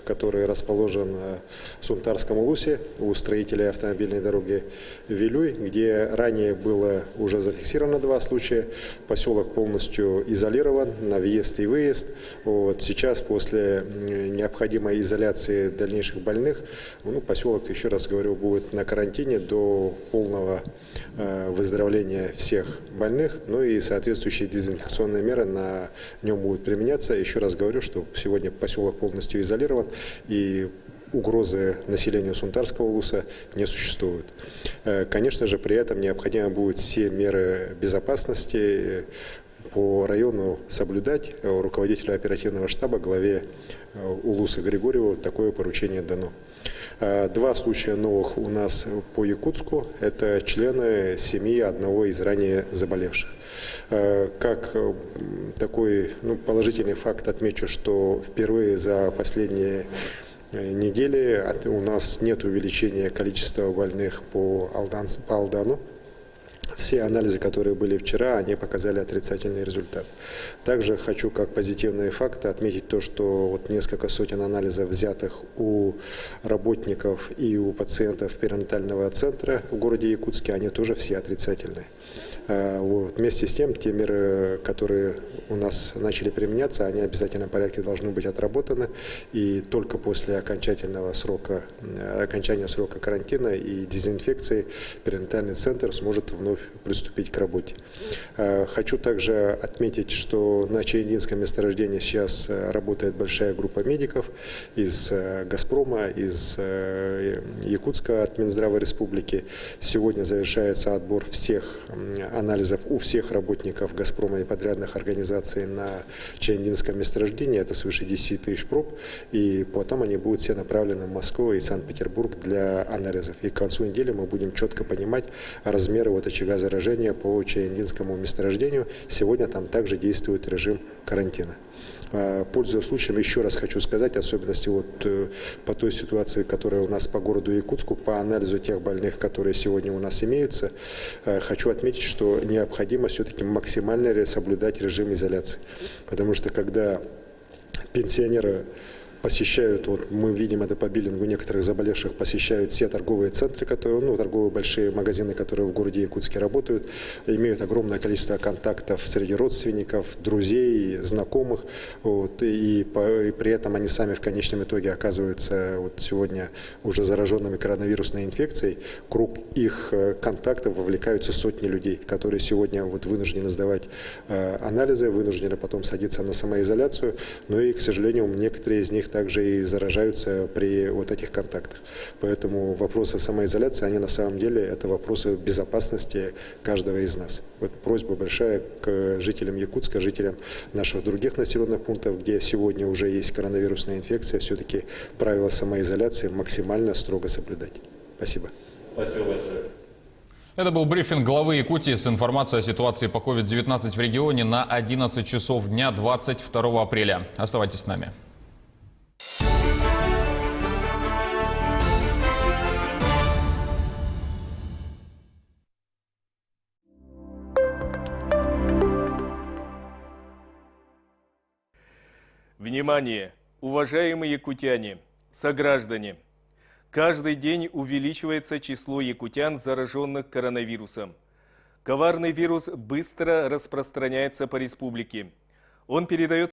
который расположен в Сунтарском улусе у строителей автомобильной дороги Вилюй, где ранее было уже зафиксировано 2 случая. Поселок полностью изолирован на въезд и выезд. Вот сейчас, после необходимой изоляции дальнейших больных, поселок, еще раз говорю, будет на карантине до полного выздоровления всех больных, и соответствующие дезинфекционные меры на нем будут применяться. Еще раз говорю, что сегодня поселок полностью изолирован и угрозы населению Сунтарского улуса не существует. Конечно же, при этом необходимо будет все меры безопасности по району соблюдать. Руководителю оперативного штаба, главе улуса Григорьеву, такое поручение дано. 2 случая новых у нас по Якутску. Это члены семьи одного из ранее заболевших. Как такой положительный факт отмечу, что впервые за последние недели у нас нет увеличения количества больных по Алдану. Все анализы, которые были вчера, они показали отрицательный результат. Также хочу как позитивные факты отметить то, что несколько сотен анализов, взятых у работников и у пациентов перинатального центра в городе Якутске, они тоже все отрицательные. Вместе с тем, те меры, которые у нас начали применяться, они в обязательном порядке должны быть отработаны. И только после окончания срока карантина и дезинфекции перинатальный центр сможет вновь приступить к работе. Хочу также отметить, что на Чаендинском месторождении сейчас работает большая группа медиков из «Газпрома», из Якутска от Минздрава Республики. Сегодня завершается отбор всех анализов у всех работников «Газпрома» и подрядных организаций на Чаендинском месторождении. Это свыше 10 тысяч проб. И потом они будут все направлены в Москву и Санкт-Петербург для анализов. И к концу недели мы будем четко понимать размеры очага заражения по Чаендинскому месторождению. Сегодня там также действует режим карантина. Пользуясь случаем, еще раз хочу сказать, особенности по той ситуации, которая у нас по городу Якутску, по анализу тех больных, которые сегодня у нас имеются, хочу отметить, что необходимо все-таки максимально соблюдать режим изоляции. Потому что когда пенсионеры посещают, мы видим это по биллингу некоторых заболевших, посещают все торговые центры, которые, торговые большие магазины, которые в городе Якутске работают, имеют огромное количество контактов среди родственников, друзей, знакомых, и при этом они сами в конечном итоге оказываются сегодня уже зараженными коронавирусной инфекцией. Круг их контактов вовлекаются сотни людей, которые сегодня вынуждены сдавать анализы, вынуждены потом садиться на самоизоляцию, но и, к сожалению, некоторые из них также и заражаются при этих контактах. Поэтому вопросы самоизоляции, они на самом деле это вопросы безопасности каждого из нас. Просьба большая к жителям Якутска, жителям наших других населенных пунктов, где сегодня уже есть коронавирусная инфекция, все-таки правила самоизоляции максимально строго соблюдать. Спасибо. Спасибо большое. Это был брифинг главы Якутии с информацией о ситуации по COVID-19 в регионе на 11 часов дня 22 апреля. Оставайтесь с нами. Внимание, уважаемые якутяне, сограждане! Каждый день увеличивается число якутян, зараженных коронавирусом. Коварный вирус быстро распространяется по республике. Он передается